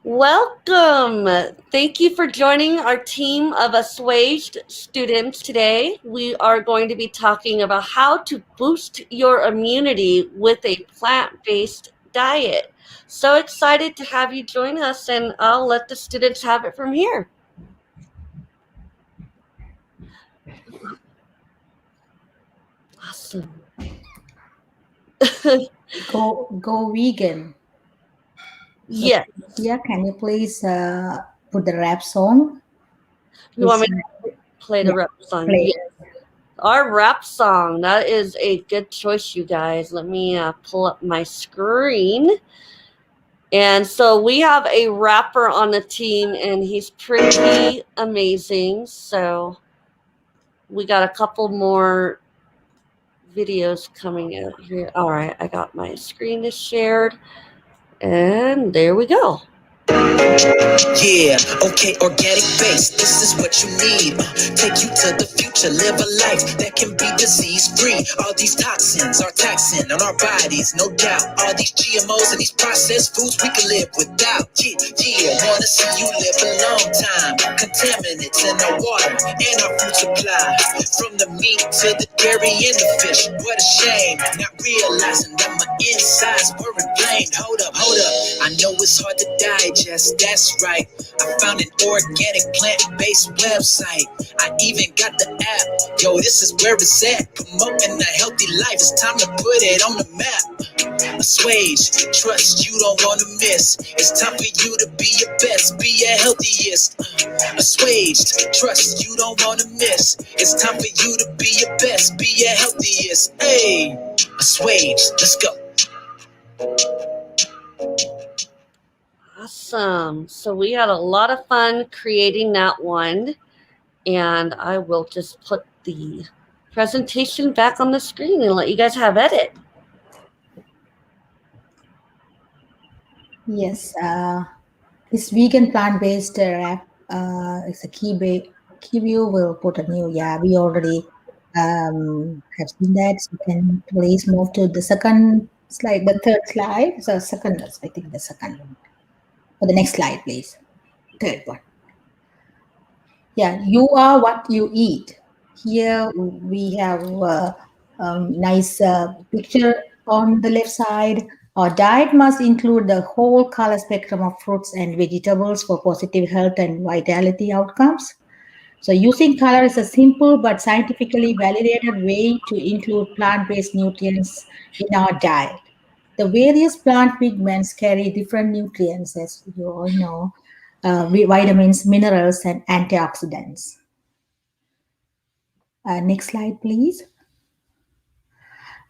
Welcome. Thank you for joining our team of Assuaged students today. We are going to be talking about how to boost your immunity with a plant-based diet. So excited to have you join us, and I'll let the students have it from here. Awesome. Go vegan. So Yes. here, can you please put the rap song? You want It's me to play the yeah, rap song? play. Yes. Our rap song. That is a good choice, you guys. Let me pull up my screen. And so we have a rapper on the team, and he's pretty amazing. So we got a couple more videos coming out here. All right, I got my screen is shared, and there we go. Yeah, okay, organic base, this is what you need. Take you to the future, live a life that can be disease free. All these toxins are taxing on our bodies, no doubt. All these GMOs and these processed foods we can live without. Yeah, wanna see you live a long time. Contaminants in our water and our food supply. From the meat to the dairy and the fish. What a shame, not realizing that my insides were inflamed. Hold up, I know it's hard to digest, that's right. I found an organic plant-based website. I even got the app. Yo, this is where it's at. Promoting a healthy life. It's time to put it on the map. Assuaged, trust you don't want to miss. It's time for you to be your best, be your healthiest. Assuaged, trust you don't want to miss. It's time for you to be your best, be your healthiest. Hey, Assuaged, let's go. Awesome. So we had a lot of fun creating that one. And I will just put the presentation back on the screen and let you guys have at it. Yes, this vegan plant-based rap is a key view. Will put a new. Yeah, we already have seen that. So can please move to the second slide, the third slide. So second, I think the second one. Or the next slide, please. Third one. Yeah, you are what you eat. Here we have a nice picture on the left side. Our diet must include the whole color spectrum of fruits and vegetables for positive health and vitality outcomes. So using color is a simple but scientifically validated way to include plant-based nutrients in our diet. The various plant pigments carry different nutrients, as you all know, vitamins, minerals, and antioxidants. Next slide, please.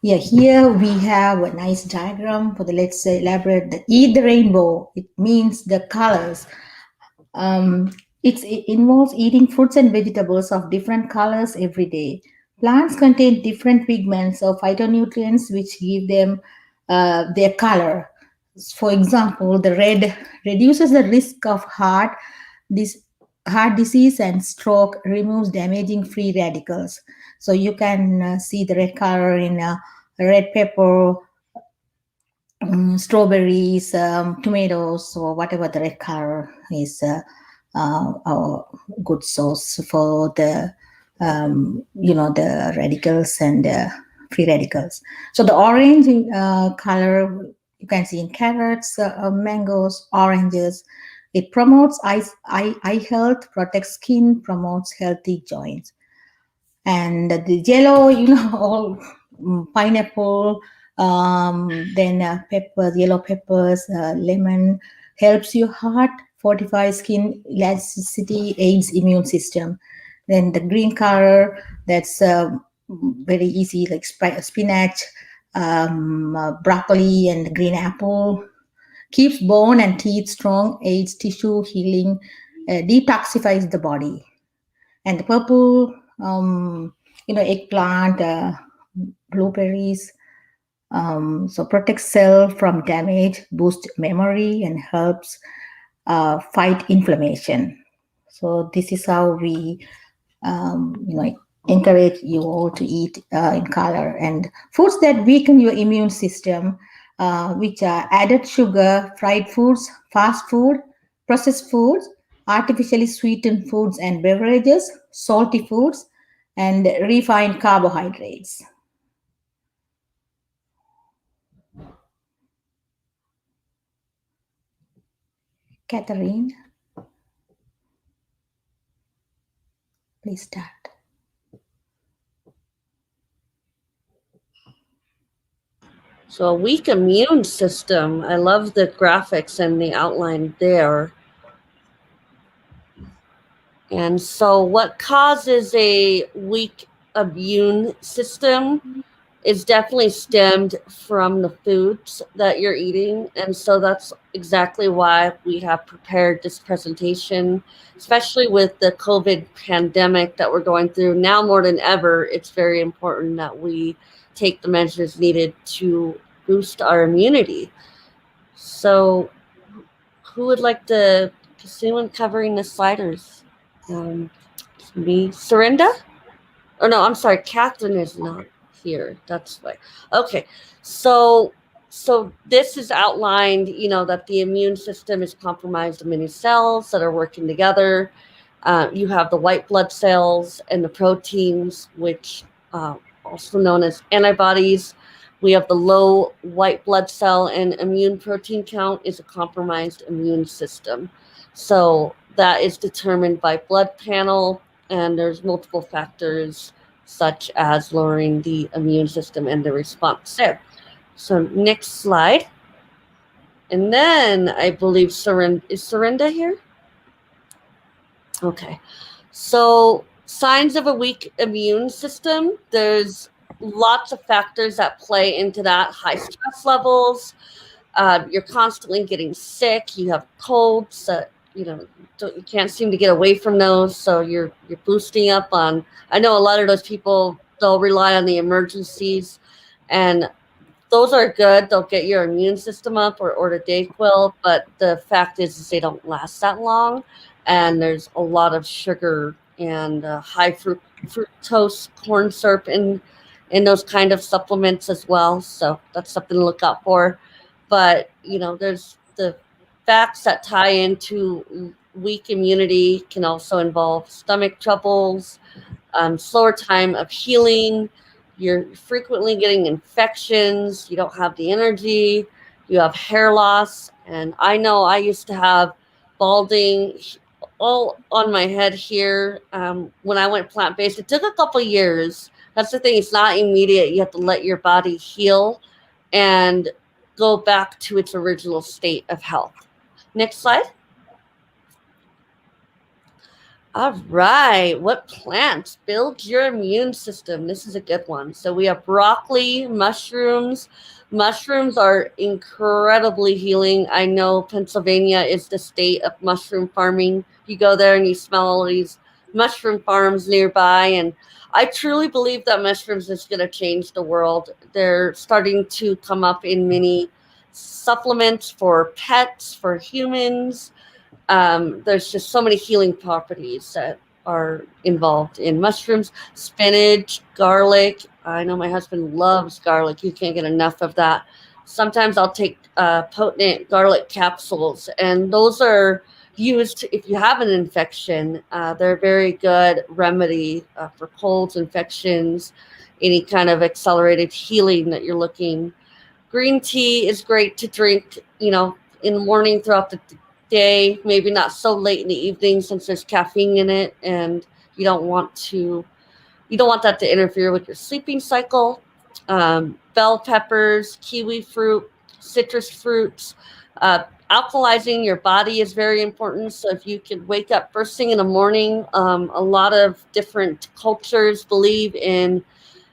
Yeah, here we have a nice diagram for the, let's say, elaborate the eat the rainbow. It means the colors. It involves eating fruits and vegetables of different colors every day. Plants contain different pigments or phytonutrients which give them their color. For example, the red reduces the risk of this heart disease and stroke, removes damaging free radicals. So you can see the red color in red pepper, strawberries, tomatoes, or whatever the red color is a good source for the the radicals and free radicals. So the orange color you can see in carrots, mangoes, oranges. It promotes eye health, protects skin, promotes healthy joints. And the yellow, all pineapple, then peppers, yellow peppers, lemon helps your heart, fortifies skin elasticity, aids immune system. Then the green color, that's very easy, like spinach, broccoli, and green apple. Keeps bone and teeth strong, aids tissue healing, detoxifies the body. And the purple, eggplant, blueberries. So protects cell from damage, boosts memory, and helps fight inflammation. So this is how we, encourage you all to eat in color. And foods that weaken your immune system, which are added sugar, fried foods, fast food, processed foods, artificially sweetened foods and beverages, salty foods, and refined carbohydrates. Catherine, please start. So a weak immune system. I love the graphics and the outline there. And so what causes a weak immune system is definitely stemmed from the foods that you're eating. And so that's exactly why we have prepared this presentation, especially with the COVID pandemic that we're going through. Now more than ever, it's very important that we take the measures needed to boost our immunity. So who would like to, is anyone covering the sliders? Me, Serinda? Oh no, I'm sorry, Catherine is not here. That's why. Okay, so this is outlined. That the immune system is compromised in many cells that are working together. You have the white blood cells and the proteins, which also known as antibodies. We have the low white blood cell and immune protein count is a compromised immune system. So that is determined by blood panel, and there's multiple factors such as lowering the immune system and the response there. So next slide. And then I believe is Serinda here? Okay. So signs of a weak immune system, there's lots of factors that play into that. High stress levels, you're constantly getting sick, you have colds that you can't seem to get away from those, so you're boosting up on. I know a lot of those people, they'll rely on the emergencies, and those are good. They'll get your immune system up or the Dayquil, but the fact is they don't last that long, and there's a lot of sugar and high fructose corn syrup in those kind of supplements as well. So that's something to look out for. But there's the facts that tie into weak immunity can also involve stomach troubles, slower time of healing. You're frequently getting infections. You don't have the energy. You have hair loss. And I know I used to have balding all on my head here when I went plant-based. It took a couple years. That's the thing. It's not immediate. You have to let your body heal and go back to its original state of health. Next slide. All right. What plants build your immune system? This is a good one. So we have broccoli, mushrooms. Mushrooms are incredibly healing. I know Pennsylvania is the state of mushroom farming. You go there and you smell all these mushroom farms nearby. And I truly believe that mushrooms is going to change the world. They're starting to come up in many supplements for pets, for humans. There's just so many healing properties that are involved in mushrooms, spinach, garlic. I know my husband loves garlic. You can't get enough of that. Sometimes I'll take potent garlic capsules, and those are used if you have an infection. They're a very good remedy for colds, infections, any kind of accelerated healing that you're looking. Green tea is great to drink, in the morning throughout the day, maybe not so late in the evening since there's caffeine in it, and you don't want that to interfere with your sleeping cycle. Bell peppers, kiwi fruit, citrus fruits. Alkalizing your body is very important. So if you could wake up first thing in the morning, a lot of different cultures believe in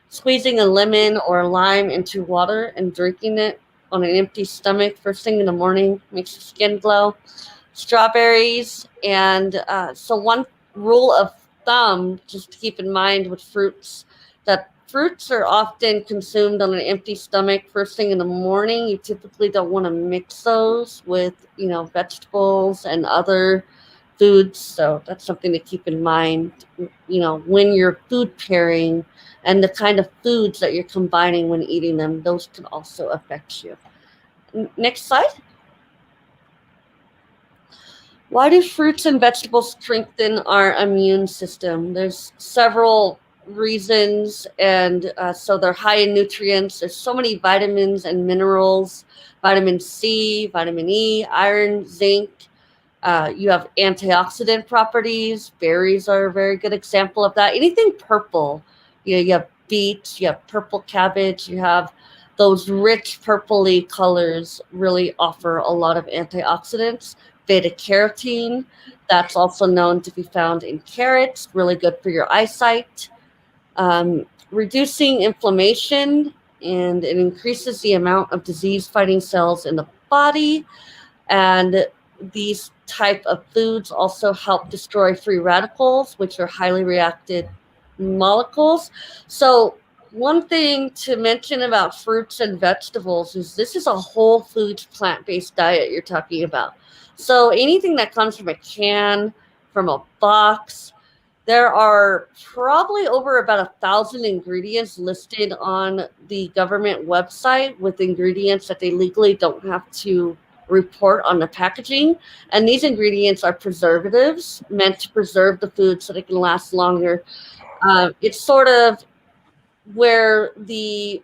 squeezing a lemon or a lime into water and drinking it on an empty stomach first thing in the morning makes your skin glow. Strawberries. And so one rule of thumb, just to keep in mind with fruits, that fruits are often consumed on an empty stomach first thing in the morning. You typically don't want to mix those with, vegetables and other foods. So that's something to keep in mind, when you're food pairing and the kind of foods that you're combining when eating them, those can also affect you. Next slide. Why do fruits and vegetables strengthen our immune system? There's several reasons, and so they're high in nutrients. There's so many vitamins and minerals: vitamin C, vitamin E, iron, zinc. You have antioxidant properties. Berries are a very good example of that. Anything purple, you have beets, you have purple cabbage, you have those rich purpley colors really offer a lot of antioxidants. Beta carotene, that's also known to be found in carrots, really good for your eyesight. Reducing inflammation, and it increases the amount of disease fighting cells in the body. And these type of foods also help destroy free radicals, which are highly reacted molecules. So one thing to mention about fruits and vegetables is this is a whole foods plant-based diet you're talking about. So anything that comes from a can, from a box, there are probably over about 1,000 ingredients listed on the government website with ingredients that they legally don't have to report on the packaging. And these ingredients are preservatives meant to preserve the food so they can last longer. It's sort of where the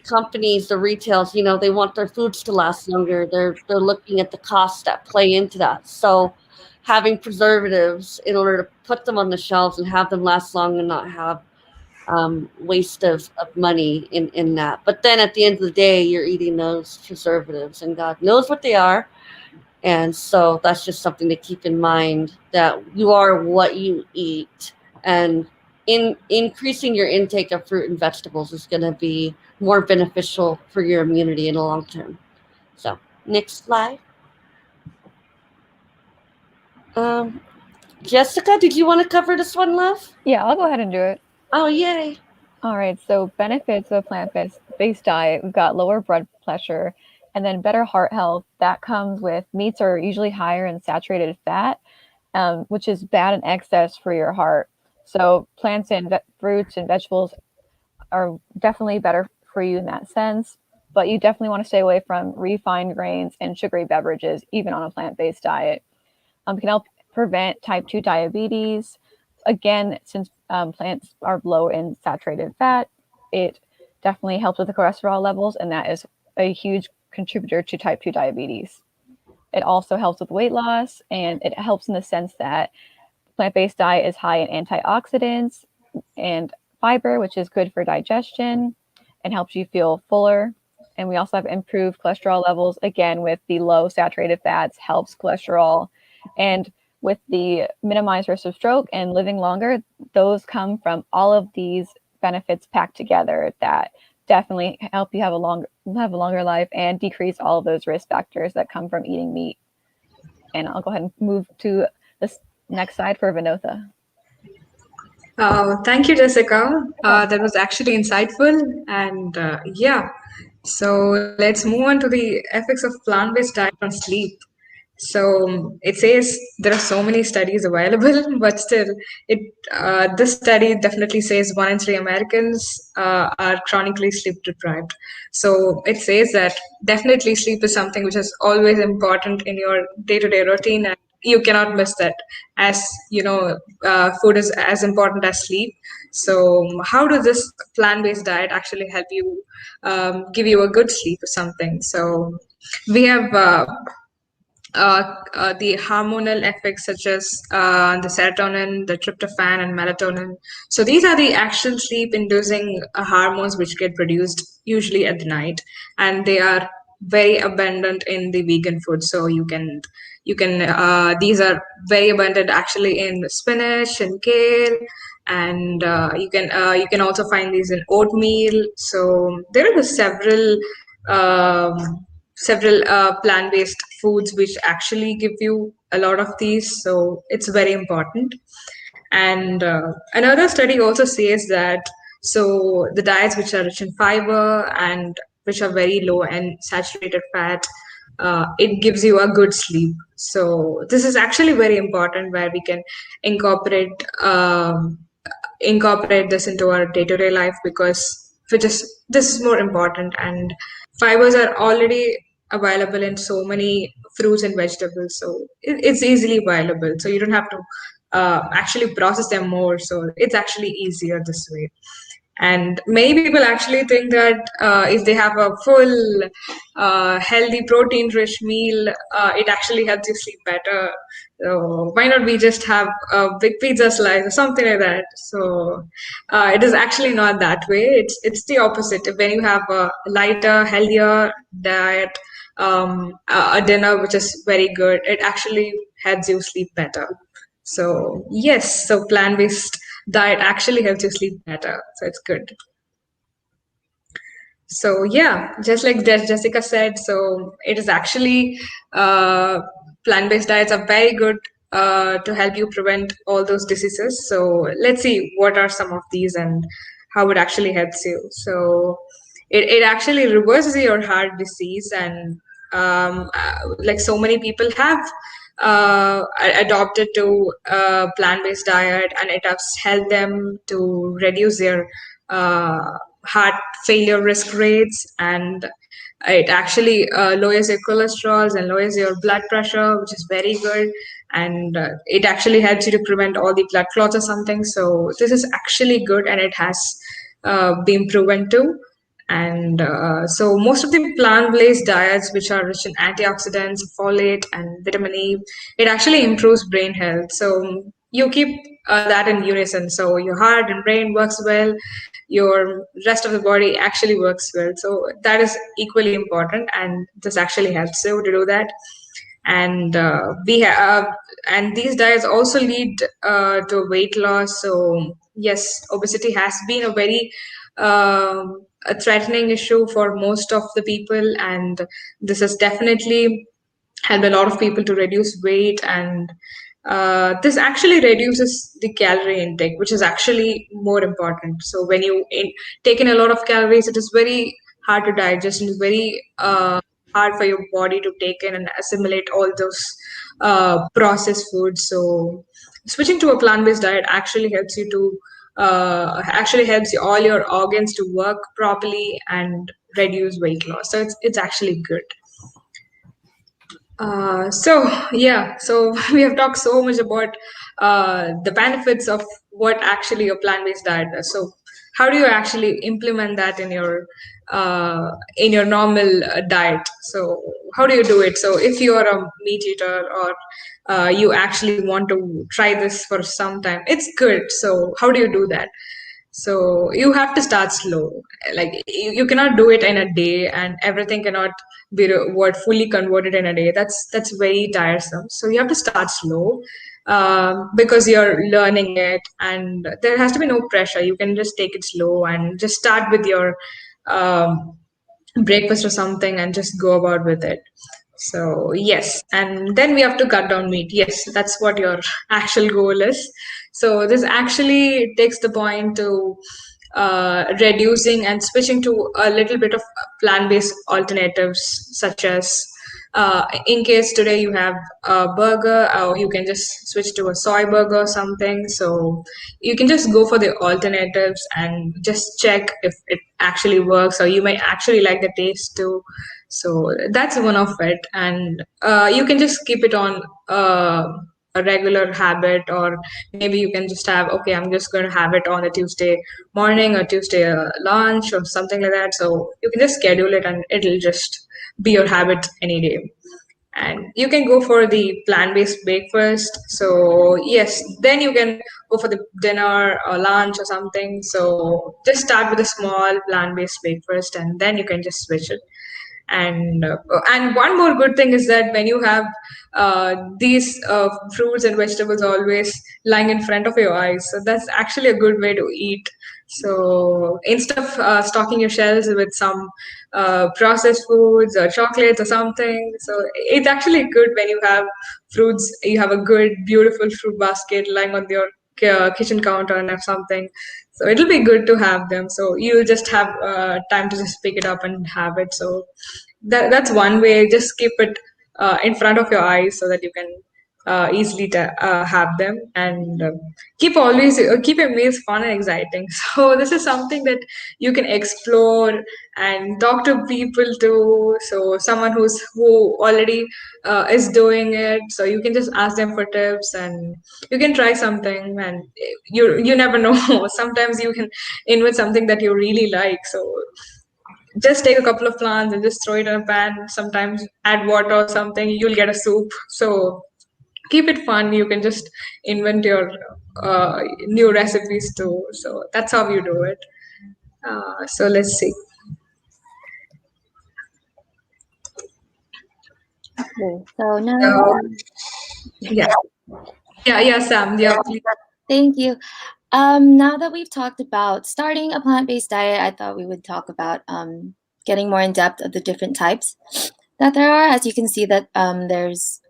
companies, the retails, they want their foods to last longer. They're looking at the costs that play into that. So having preservatives in order to put them on the shelves and have them last long and not have waste of money in that. But then at the end of the day, you're eating those preservatives, and God knows what they are. And so that's just something to keep in mind, that you are what you eat. And in increasing your intake of fruit and vegetables is going to be more beneficial for your immunity in the long term. So next slide. Um, Jessica, did you want to cover this one, love? Yeah, I'll go ahead and do it. Oh, yay. All right, so benefits of a plant-based diet, we've got lower blood pressure and then better heart health. That comes with meats are usually higher in saturated fat, which is bad in excess for your heart. So plants and fruits and vegetables are definitely better for you in that sense, but you definitely want to stay away from refined grains and sugary beverages, even on a plant-based diet. Can help prevent type 2 diabetes. Again, since plants are low in saturated fat, it definitely helps with the cholesterol levels, and that is a huge contributor to type 2 diabetes. It also helps with weight loss, and it helps in the sense that plant-based diet is high in antioxidants and fiber, which is good for digestion and helps you feel fuller. And we also have improved cholesterol levels. Again, with the low saturated fats, helps cholesterol. And with the minimized risk of stroke and living longer, those come from all of these benefits packed together that definitely help you have a longer life and decrease all of those risk factors that come from eating meat. And I'll go ahead and move to this next slide for Vinotha. Thank you, Jessica. That was actually insightful. And yeah, so let's move on to the effects of plant-based diet on sleep. So it says there are so many studies available, but still, this study definitely says 1 in 3 Americans are chronically sleep deprived. So it says that definitely sleep is something which is always important in your day-to-day routine, and you cannot miss that. As you know, food is as important as sleep. So how does this plant-based diet actually help you give you a good sleep or something? So we have the hormonal effects such as the serotonin, the tryptophan, and melatonin. So these are the actual sleep-inducing hormones which get produced usually at the night, and they are very abundant in the vegan food. So you can these are very abundant actually in spinach and kale, and you can also find these in oatmeal. So there are several plant-based foods which actually give you a lot of these, so it's very important. And another study also says that so the diets which are rich in fiber and which are very low in saturated fat, it gives you a good sleep. So this is actually very important, where we can incorporate incorporate this into our day-to-day life, because this is more important. And fibers are already available in so many fruits and vegetables, so it's easily available. So you don't have to actually process them more. So it's actually easier this way. And many people actually think that if they have a full, healthy, protein-rich meal, it actually helps you sleep better. So why not we just have a big pizza slice or something like that? So it is actually not that way. It's the opposite. When you have a lighter, healthier diet, a dinner which is very good, it actually helps you sleep better. So yes, so plant-based diet actually helps you sleep better. So it's good. So yeah, just like Jessica said, so it is actually plant-based diets are very good to help you prevent all those diseases. So let's see what are some of these and how it actually helps you. So it actually reverses your heart disease, and like so many people have adopted to plant-based diet, and it has helped them to reduce their heart failure risk rates, and it actually lowers your cholesterol and lowers your blood pressure, which is very good. And it actually helps you to prevent all the blood clots or something. So this is actually good, and it has been proven too. And so most of the plant-based diets, which are rich in antioxidants, folate, and vitamin E, it actually improves brain health. So you keep that in unison. So your heart and brain works well, your rest of the body actually works well. So that is equally important, and this actually helps you to do that. And we have, and these diets also lead to weight loss. So yes, obesity has been a very a threatening issue for most of the people, and this has definitely helped a lot of people to reduce weight. And this actually reduces the calorie intake, which is actually more important. So when you take in a lot of calories, it is very hard to digest, and it's very hard for your body to take in and assimilate all those processed foods. So switching to a plant-based diet actually helps you to actually helps you, all your organs to work properly and reduce weight loss. So it's actually good. So yeah, so we have talked so much about the benefits of what actually a plant-based diet does. So how do you actually implement that in your normal diet? So how do you do it? So if you are a meat eater, or you actually want to try this for some time, it's good. So how do you do that? So you have to start slow. Like you cannot do it in a day, and everything cannot be fully converted in a day. That's very tiresome. So you have to start slow, because you're learning it, and there has to be no pressure. You can just take it slow and just start with your um, breakfast or something, and just go about with it. So yes, and then we have to cut down meat. Yes, that's what your actual goal is. So this actually takes the point to reducing and switching to a little bit of plant-based alternatives, such as in case today you have a burger, or you can just switch to a soy burger or something. So you can just go for the alternatives and just check if it actually works, or you may actually like the taste too. So that's one of it. And you can just keep it on a regular habit, or maybe you can just have, okay, I'm just going to have it on a Tuesday morning or Tuesday lunch or something like that. So you can just schedule it, and it'll just be your habit any day. And you can go for the plant-based breakfast. So yes, then you can go for the dinner or lunch or something. So just start with a small plant-based breakfast, and then you can just switch it. And one more good thing is that when you have these fruits and vegetables always lying in front of your eyes, so that's actually a good way to eat. So instead of stocking your shelves with some processed foods or chocolates or something, so it's actually good when you have fruits. You have a good, beautiful fruit basket lying on your kitchen counter and have something. So it'll be good to have them. So you'll just have time to just pick it up and have it. So that's one way. Just keep it in front of your eyes so that you can easily have them, and keep your meals fun and exciting. So this is something that you can explore and talk to people too. So someone who already is doing it, so you can just ask them for tips, and you can try something, and you never know. Sometimes you can invent something that you really like. So just take a couple of plants and just throw it in a pan. Sometimes add water or something, you'll get a soup. So keep it fun. You can just invent your new recipes too. So that's how you do it. So let's see. Okay, so now, Yeah, yeah, Sam. Yeah, please. thank you. Now that we've talked about starting a plant-based diet, I thought we would talk about getting more in depth of the different types that there are. As you can see that there's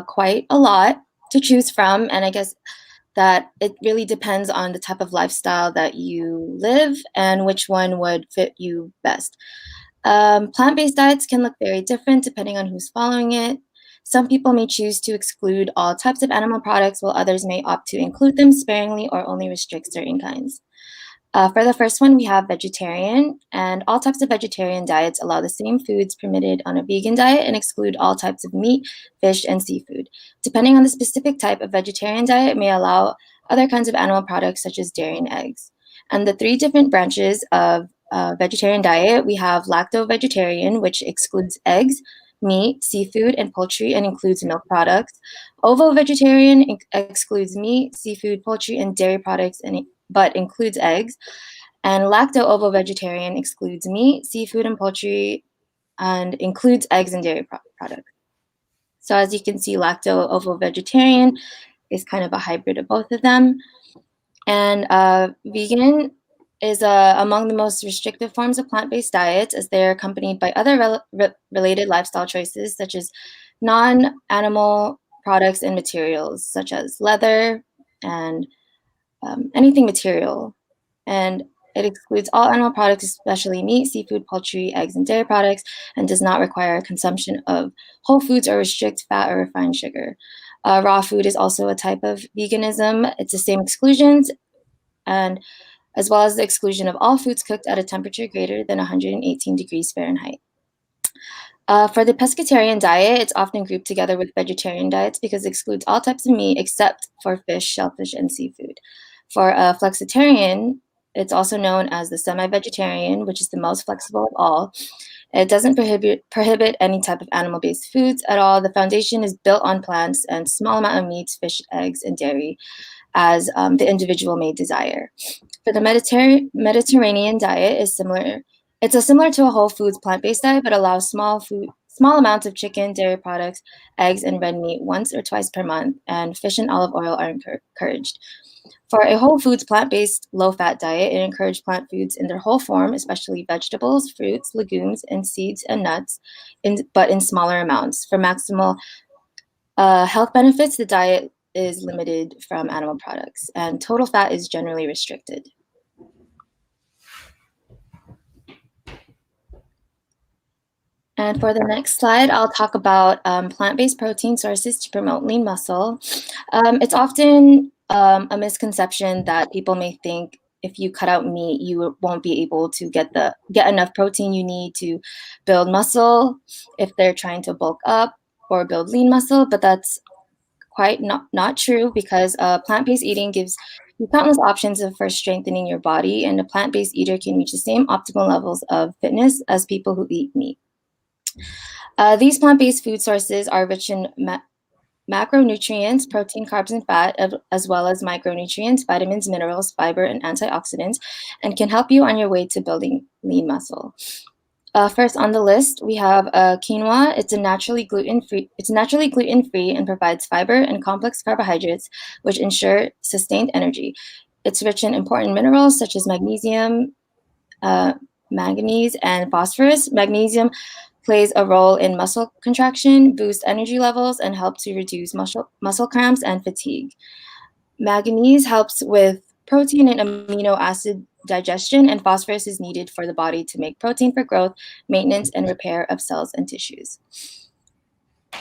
quite a lot to choose from, and I guess that it really depends on the type of lifestyle that you live and which one would fit you best. Plant-based diets can look very different depending on who's following it. Some people may choose to exclude all types of animal products, while others may opt to include them sparingly or only restrict certain kinds. For the first one, we have vegetarian, and all types of vegetarian diets allow the same foods permitted on a vegan diet and exclude all types of meat, fish, and seafood. Depending on the specific type of vegetarian diet, may allow other kinds of animal products such as dairy and eggs. And the three different branches of vegetarian diet, we have lacto-vegetarian, which excludes eggs, meat, seafood, and poultry, and includes milk products. Ovo-vegetarian excludes meat, seafood, poultry, and dairy products, but includes eggs. And lacto-ovo-vegetarian excludes meat, seafood, and poultry, and includes eggs and dairy products. So as you can see, lacto-ovo-vegetarian is kind of a hybrid of both of them. And vegan is among the most restrictive forms of plant-based diets, as they're accompanied by other related lifestyle choices, such as non-animal products and materials, such as leather and anything material. And it excludes all animal products, especially meat, seafood, poultry, eggs, and dairy products, and does not require consumption of whole foods or restrict fat or refined sugar. Raw food is also a type of veganism. It's the same exclusions, and as well as the exclusion of all foods cooked at a temperature greater than 118 degrees Fahrenheit. For the pescatarian diet, it's often grouped together with vegetarian diets because it excludes all types of meat except for fish, shellfish, and seafood. For a flexitarian, it's also known as the semi-vegetarian, which is the most flexible of all. It doesn't prohibit any type of animal-based foods at all. The foundation is built on plants and small amount of meats, fish, eggs, and dairy, as the individual may desire. For the Mediterranean diet is similar. It's similar to a whole foods plant-based diet, but allows small amounts of chicken, dairy products, eggs, and red meat once or twice per month, and fish and olive oil are encouraged. For a whole foods plant-based low-fat diet, it encourages plant foods in their whole form, especially vegetables, fruits, legumes, and seeds and nuts, but in smaller amounts. For maximal health benefits, the diet is limited from animal products, and total fat is generally restricted. And for the next slide, I'll talk about plant-based protein sources to promote lean muscle. It's often a misconception that people may think if you cut out meat, you won't be able to get enough protein you need to build muscle if they're trying to bulk up or build lean muscle, but that's quite not true, because plant-based eating gives you countless options for strengthening your body, and a plant-based eater can reach the same optimal levels of fitness as people who eat meat. These plant-based food sources are rich in macronutrients, protein, carbs, and fat, as well as micronutrients, vitamins, minerals, fiber, and antioxidants, and can help you on your way to building lean muscle. First on the list, we have quinoa. It's naturally gluten-free and provides fiber and complex carbohydrates, which ensure sustained energy. It's rich in important minerals such as magnesium, manganese, and phosphorus. Magnesium plays a role in muscle contraction, boosts energy levels, and helps to reduce muscle cramps and fatigue. Manganese helps with protein and amino acid digestion, and phosphorus is needed for the body to make protein for growth, maintenance, and repair of cells and tissues.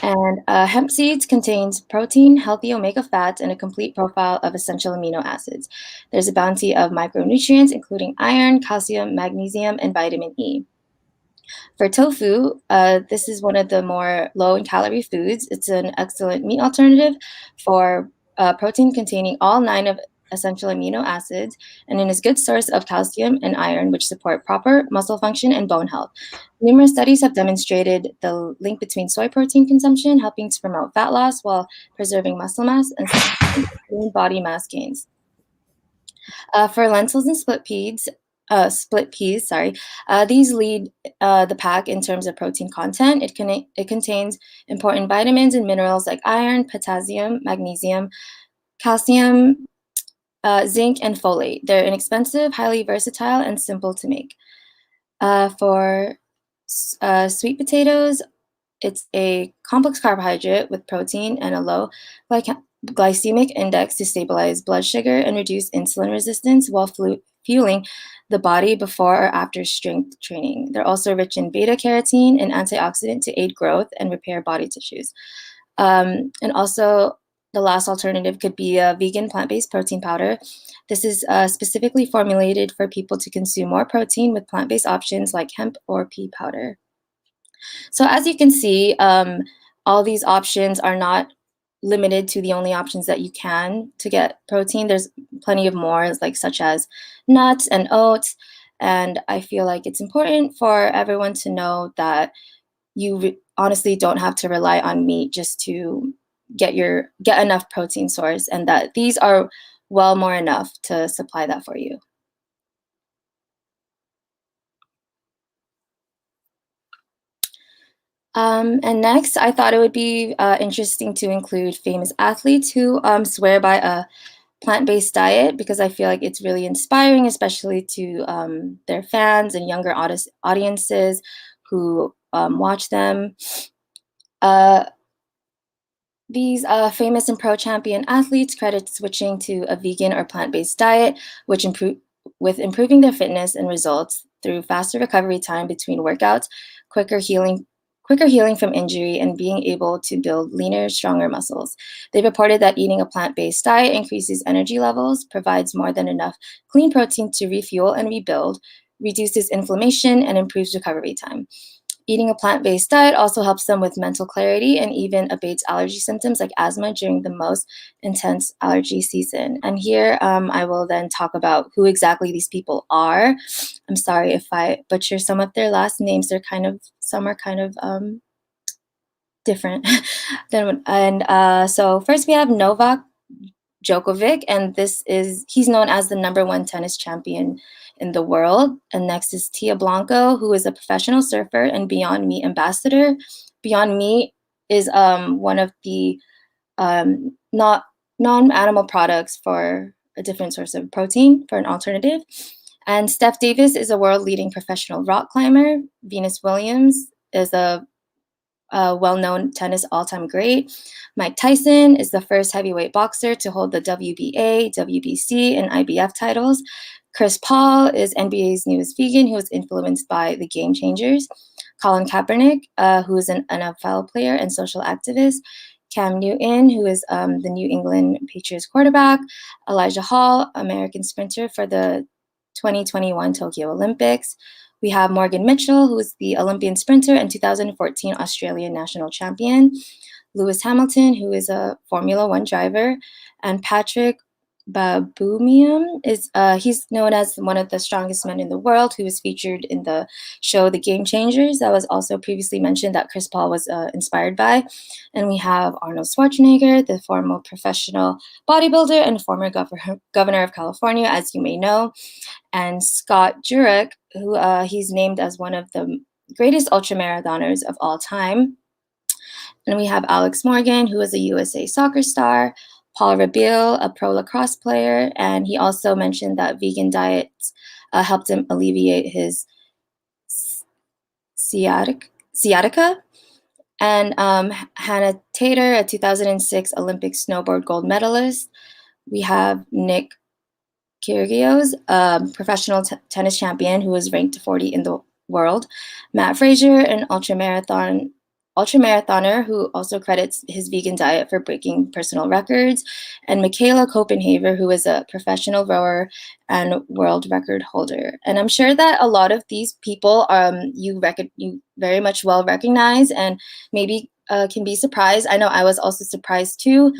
And hemp seeds contains protein, healthy omega fats, and a complete profile of essential amino acids. There's a bounty of micronutrients, including iron, calcium, magnesium, and vitamin E. For tofu, this is one of the more low in calorie foods. It's an excellent meat alternative for protein containing all 9 of essential amino acids, and it is a good source of calcium and iron, which support proper muscle function and bone health. Numerous studies have demonstrated the link between soy protein consumption helping to promote fat loss while preserving muscle mass and lean body mass gains. For lentils and split peas, these lead the pack in terms of protein content. It contains important vitamins and minerals like iron, potassium, magnesium, calcium, zinc, and folate. They're inexpensive, highly versatile, and simple to make. For sweet potatoes, it's a complex carbohydrate with protein and a low glycemic index to stabilize blood sugar and reduce insulin resistance while fueling the body before or after strength training. They're also rich in beta carotene, an antioxidant to aid growth and repair body tissues. And also, the last alternative could be a vegan plant-based protein powder. This is specifically formulated for people to consume more protein with plant-based options like hemp or pea powder. So as you can see, all these options are not limited to the only options that you can to get protein. There's plenty of more, like such as nuts and oats. And I feel like it's important for everyone to know that you honestly don't have to rely on meat just to get enough protein source, and that these are well more enough to supply that for you. And next, I thought it would be interesting to include famous athletes who swear by a plant-based diet, because I feel like it's really inspiring, especially to their fans and younger audiences who watch them. These famous and pro-champion athletes credit switching to a vegan or plant-based diet, which improving their fitness and results through faster recovery time between workouts, quicker healing from injury, and being able to build leaner, stronger muscles. They reported that eating a plant-based diet increases energy levels, provides more than enough clean protein to refuel and rebuild, reduces inflammation, and improves recovery time. Eating a plant-based diet also helps them with mental clarity and even abates allergy symptoms like asthma during the most intense allergy season. And here I will then talk about who exactly these people are. I'm sorry if I butcher some of their last names. Some are kind of different. So first we have Novak Djokovic, and he's known as the #1 tennis champion in the world. And next is Tia Blanco, who is a professional surfer and Beyond Meat ambassador. Beyond Meat is one of the not non-animal products for a different source of protein, for an alternative. And Steph Davis is a world-leading professional rock climber. Venus Williams is a well-known tennis all-time great. Mike Tyson is the first heavyweight boxer to hold the WBA, WBC, and IBF titles. Chris Paul is NBA's newest vegan who was influenced by the Game Changers. Colin Kaepernick, who is an NFL player and social activist. Cam Newton, who is the New England Patriots quarterback. Elijah Hall, American sprinter for the 2021 Tokyo Olympics. We have Morgan Mitchell, who is the Olympian sprinter and 2014 Australian national champion. Lewis Hamilton, who is a Formula One driver. And Patrick Baboumian he's known as one of the strongest men in the world, who was featured in the show The Game Changers. That was also previously mentioned that Chris Paul was inspired by. And we have Arnold Schwarzenegger, the former professional bodybuilder and former governor of California, as you may know. And Scott Jurek, who he's named as one of the greatest ultramarathoners of all time. And we have Alex Morgan, who is a USA soccer star. Paul Rabille, a pro lacrosse player, and he also mentioned that vegan diets helped him alleviate his sciatica. And Hannah Tater, a 2006 Olympic snowboard gold medalist. We have Nick Kyrgios, a professional tennis champion who was ranked 40 in the world. Matt Fraser, an ultramarathon ultramarathoner who also credits his vegan diet for breaking personal records, and Michaela Copenhaver, who is a professional rower and world record holder. And I'm sure that a lot of these people you very much well recognize, and maybe can be surprised. I know I was also surprised too,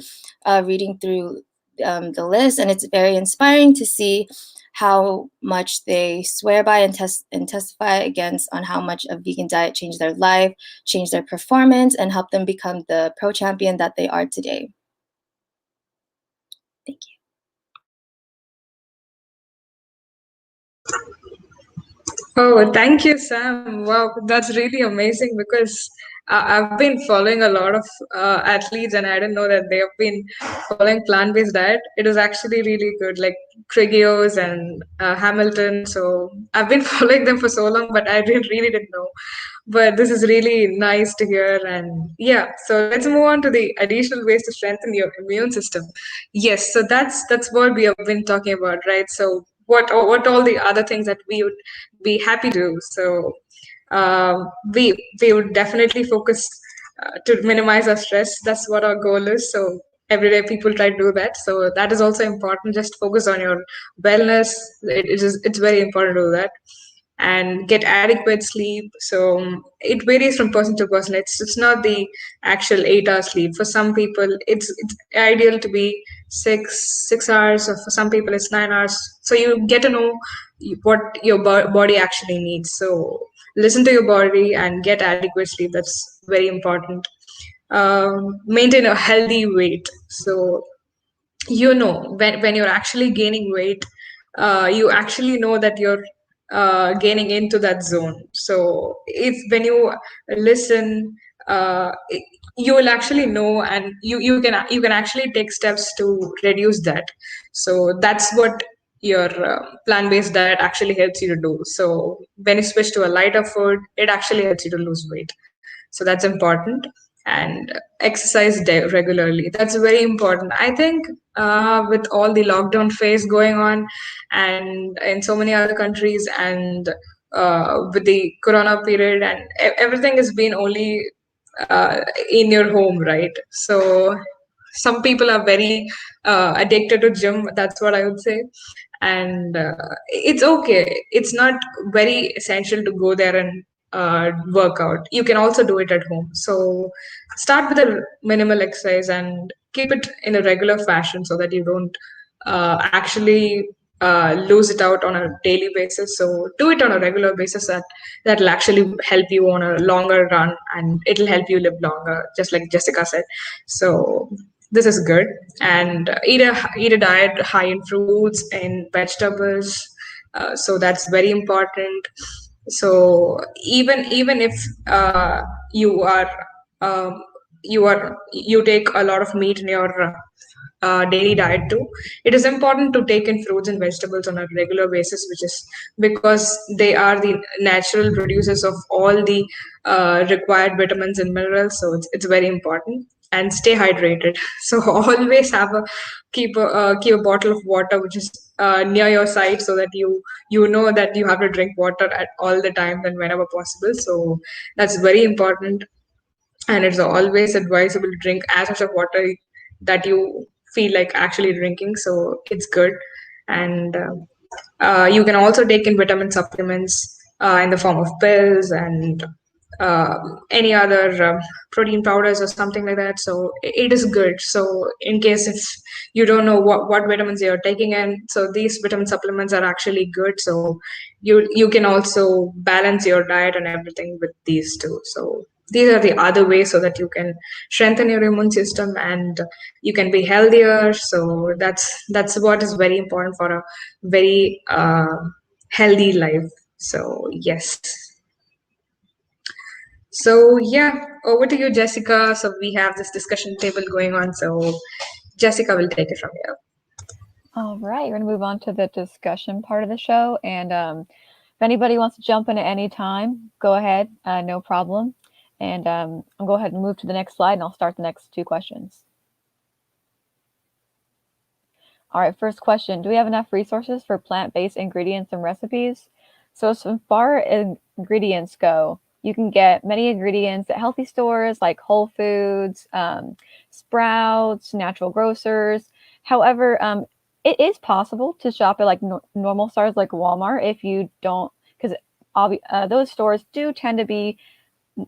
reading through the list, and it's very inspiring to see how much they swear by and testify against on how much a vegan diet changed their life, changed their performance, and helped them become the pro champion that they are today. Thank you. Oh, thank you, Sam. Wow, that's really amazing because I've been following a lot of athletes and I didn't know that they have been following plant-based diet. It is actually really good, like Krigios and Hamilton. So I've been following them for so long, but I really didn't know. But this is really nice to hear. And yeah, so let's move on to the additional ways to strengthen your immune system. Yes, so that's what we have been talking about, right? So what all the other things that we would be happy to do. So we would definitely focus to minimize our stress. That's what our goal is. So every day people try to do that. So that is also important. Just focus on your wellness. It's very important to do that and get adequate sleep. So it varies from person to person. It's not the actual 8 hour sleep. For some people, it's ideal to be 6 hours, or for some people it's 9 hours. So you get to know what your body actually needs. So listen to your body and get adequate sleep. That's very important. Maintain a healthy weight. So when you're actually gaining weight, you actually know that you're gaining into that zone. So if when you listen, you will actually know, and you can actually take steps to reduce that. So that's what your plant-based diet actually helps you to do. So when you switch to a lighter food, it actually helps you to lose weight. So that's important. And exercise regularly, that's very important. I think with all the lockdown phase going on and in so many other countries, and with the corona period, and everything has been only in your home, right? So some people are very addicted to gym, that's what I would say. And it's okay, it's not very essential to go there and work out. You can also do it at home. So start with a minimal exercise and keep it in a regular fashion so that you don't actually lose it out on a daily basis. So do it on a regular basis. That'll actually help you on a longer run, and it'll help you live longer, just like Jessica said. So this is good. And eat a diet high in fruits and vegetables. So that's very important. So even if you are you take a lot of meat in your daily diet too, it is important to take in fruits and vegetables on a regular basis, which is because they are the natural producers of all the required vitamins and minerals. So it's very important. And stay hydrated. So always keep a bottle of water which is near your side, so that you know that you have to drink water at all the time and whenever possible. So that's very important. And it's always advisable to drink as much of water that you feel like actually drinking. So it's good. And you can also take in vitamin supplements in the form of pills and any other protein powders or something like that. So it is good. So in case if you don't know what vitamins you're taking in, so these vitamin supplements are actually good. So you can also balance your diet and everything with these two. So these are the other ways so that you can strengthen your immune system and you can be healthier. So that's what is very important for a very healthy life. So yes. So yeah, over to you, Jessica. So we have this discussion table going on. So Jessica will take it from here. All right, we're going to move on to the discussion part of the show. And if anybody wants to jump in at any time, go ahead, no problem. And I'll go ahead and move to the next slide, and I'll start the next two questions. All right, first question. Do we have enough resources for plant-based ingredients and recipes? So as far as ingredients go, you can get many ingredients at healthy stores like Whole Foods, Sprouts, natural grocers. However, it is possible to shop at like normal stores like Walmart if you don't, because those stores do tend to be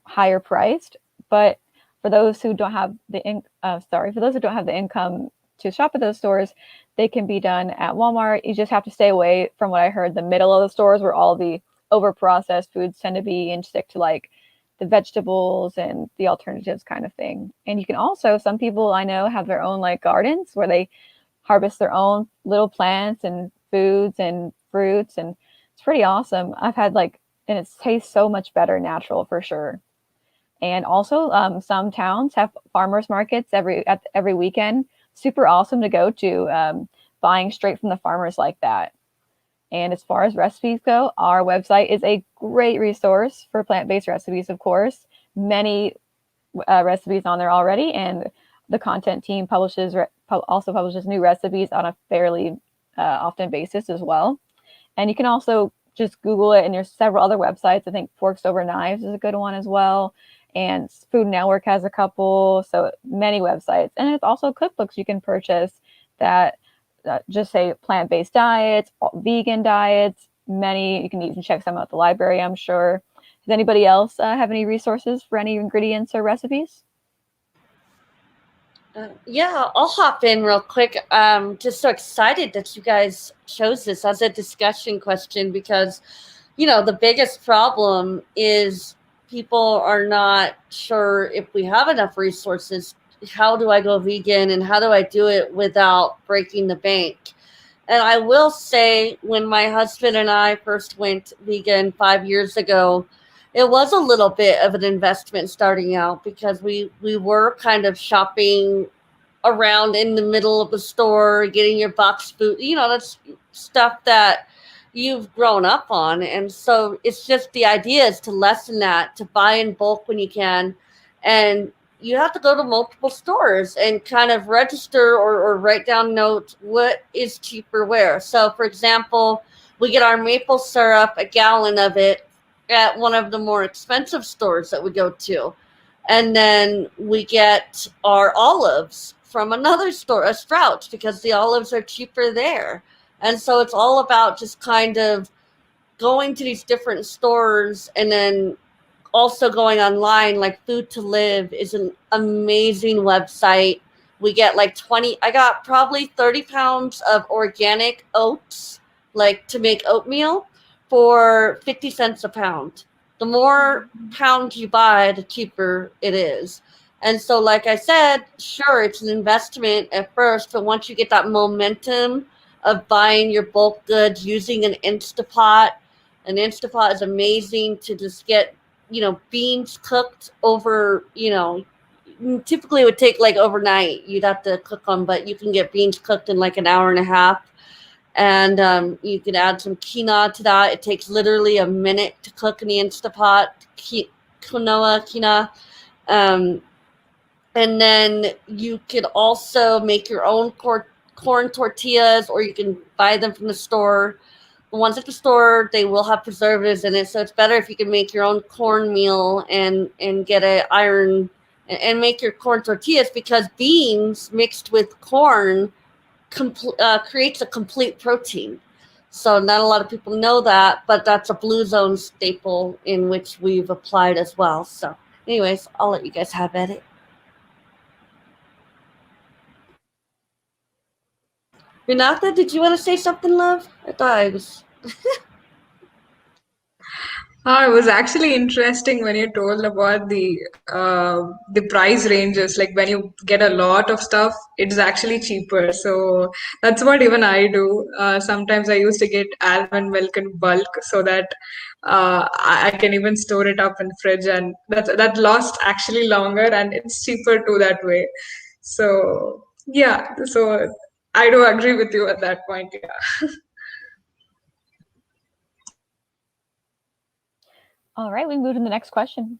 higher priced. But for those who don't have the income to shop at those stores, they can be done at Walmart. You just have to stay away from what I heard, the middle of the stores where all the over processed foods tend to be, and stick to like the vegetables and the alternatives kind of thing. And you can also, some people I know have their own like gardens where they harvest their own little plants and foods and fruits, and it's pretty awesome. I've had and it tastes so much better natural for sure. And also, some towns have farmers markets every weekend. Super awesome to go to, buying straight from the farmers like that. And as far as recipes go, our website is a great resource for plant-based recipes, of course. Many recipes on there already, and the content team also publishes new recipes on a fairly often basis as well. And you can also just Google it, and there's several other websites. I think Forks Over Knives is a good one as well. And Food Network has a couple, so many websites. And there's also cookbooks you can purchase that just say plant-based diets, vegan diets, many. You can even check some out at the library, I'm sure. Does anybody else have any resources for any ingredients or recipes? Yeah, I'll hop in real quick. Just so excited that you guys chose this as a discussion question because, the biggest problem is people are not sure if we have enough resources. How do I go vegan and how do I do it without breaking the bank? And I will say, when my husband and I first went vegan 5 years ago, it was a little bit of an investment starting out because we were kind of shopping around in the middle of the store, getting your box food. That's stuff that you've grown up on. And so it's just, the idea is to lessen that, to buy in bulk when you can. And you have to go to multiple stores and kind of register or write down notes what is cheaper where. So, for example, we get our maple syrup, a gallon of it, at one of the more expensive stores that we go to. And then we get our olives from another store, a Sprouts, because the olives are cheaper there. And so it's all about just kind of going to these different stores, and then also going online. Like Food to Live is an amazing website. We get I got probably 30 pounds of organic oats, to make oatmeal, for 50 cents a pound. The more pounds you buy, the cheaper it is. And so, like I said, sure, it's an investment at first, but once you get that momentum of buying your bulk goods using an Instapot is amazing to just get, beans cooked over, typically it would take overnight. You'd have to cook them, but you can get beans cooked in an hour and a half. And you can add some quinoa to that. It takes literally a minute to cook in the Instapot. Quinoa. And then you could also make your own corn tortillas, or you can buy them from the store. The ones at the store, they will have preservatives in it, so it's better if you can make your own cornmeal and get an iron and make your corn tortillas, because beans mixed with corn creates a complete protein. So not a lot of people know that, but that's a Blue Zone staple in which we've applied as well. So anyways, I'll let you guys have at it. Vinotha, did you want to say something, love? I thought I was... It was actually interesting when you told about the price ranges. Like when you get a lot of stuff, it's actually cheaper. So that's what even I do. Sometimes I used to get almond milk in bulk so that I can even store it up in fridge, and that lasts actually longer and it's cheaper too that way. So yeah, so I do agree with you at that point. Yeah. All right, we move to the next question.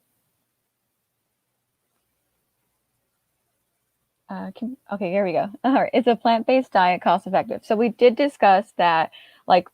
Okay, here we go. All right, is a plant-based diet cost effective? So we did discuss that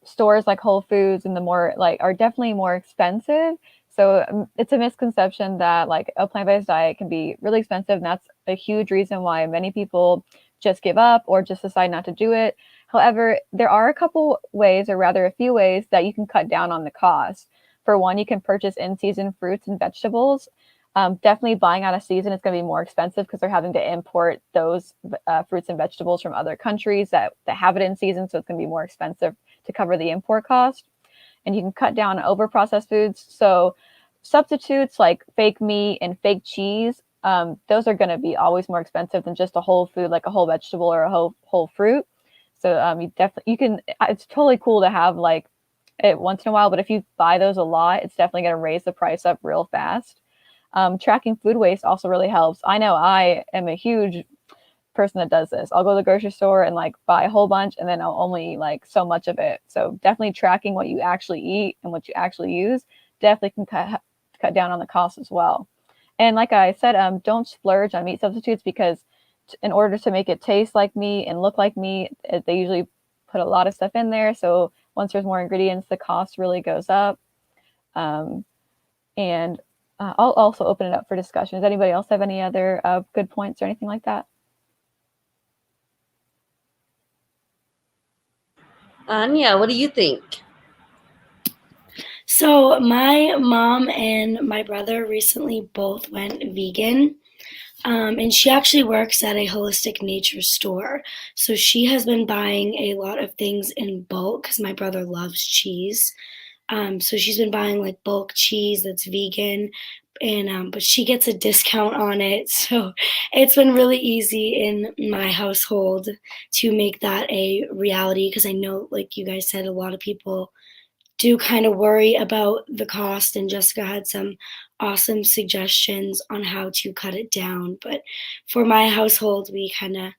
stores like Whole Foods and the more are definitely more expensive. So it's a misconception that like a plant-based diet can be really expensive, and that's a huge reason why many people just give up or just decide not to do it. However, there are a couple ways, or rather a few ways, that you can cut down on the cost. For one, you can purchase in-season fruits and vegetables. Definitely buying out of season is going to be more expensive because they're having to import those fruits and vegetables from other countries that have it in season, so it's going to be more expensive to cover the import cost. And you can cut down on over-processed foods. So substitutes like fake meat and fake cheese, those are going to be always more expensive than just a whole food, like a whole vegetable or a whole fruit. So you can, it's totally cool to have like it once in a while, but if you buy those a lot, it's definitely going to raise the price up real fast. Tracking food waste also really helps. I know I am a huge person that does this. I'll go to the grocery store and like buy a whole bunch, and then I'll only eat like so much of it. So definitely tracking what you actually eat and what you actually use definitely can cut down on the cost as well. And like I said, don't splurge on meat substitutes, because in order to make it taste like meat and look like meat, they usually put a lot of stuff in there. So once there's more ingredients, the cost really goes up. And I'll also open it up for discussion. Does anybody else have any other good points or anything like that? Anya, what do you think? So my mom and my brother recently both went vegan. And she actually works at a holistic nature store. So she has been buying a lot of things in bulk because my brother loves cheese. So she's been buying like bulk cheese that's vegan, and but she gets a discount on it. So it's been really easy in my household to make that a reality, because I know, like you guys said, a lot of people do kind of worry about the cost, and Jessica had some awesome suggestions on how to cut it down. But for my household, we kind of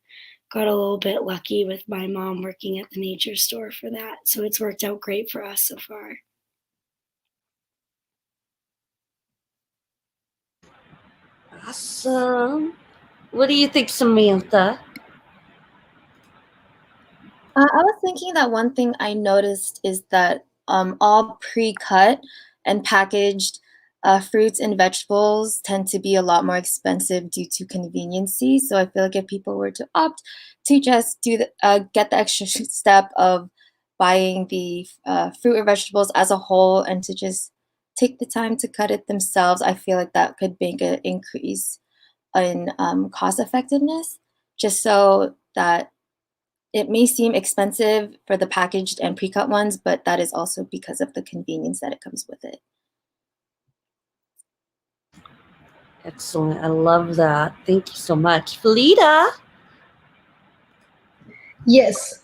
got a little bit lucky with my mom working at the nature store for that. So it's worked out great for us so far. Awesome. What do you think, Samantha? I was thinking that one thing I noticed is that all pre-cut and packaged fruits and vegetables tend to be a lot more expensive due to conveniency. So I feel like if people were to opt to just get the extra step of buying the fruit or vegetables as a whole, and to just take the time to cut it themselves, I feel like that could make an increase in cost effectiveness, just so that it may seem expensive for the packaged and pre-cut ones, but that is also because of the convenience that it comes with it. Excellent. I love that. Thank you so much. Felita? Yes.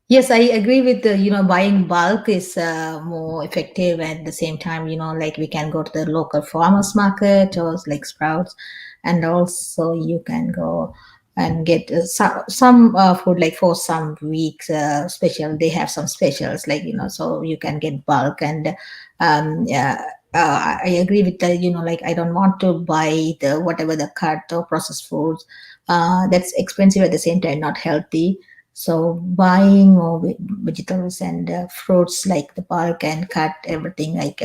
Yes, I agree with the, buying bulk is more effective. At the same time, like we can go to the local farmers market or like Sprouts, and also you can go and get some food, like for some weeks special. They have some specials, like, so you can get bulk. And yeah, I agree with the, like I don't want to buy the whatever the cut or processed foods. That's expensive, at the same time not healthy. So buying more vegetables and fruits, like the bulk, and cut everything like